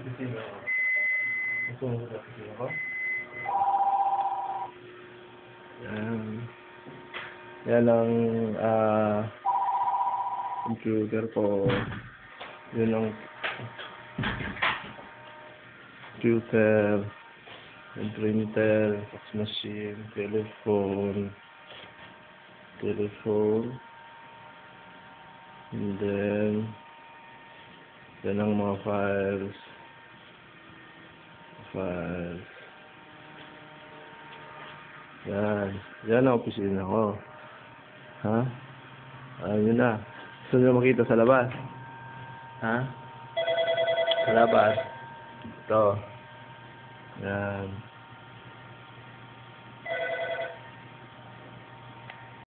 opisina ko. Gusto mo sa opisina ko? Yan. Yan ang computer ko. Yun ang computer, yung printer, fax machine, telephone, and then yan ang mga files. Yan ang opisina ko. Ha? Ayun na. Gusto nyo makita sa labas? Ha? Sa labas. Ito. Yan.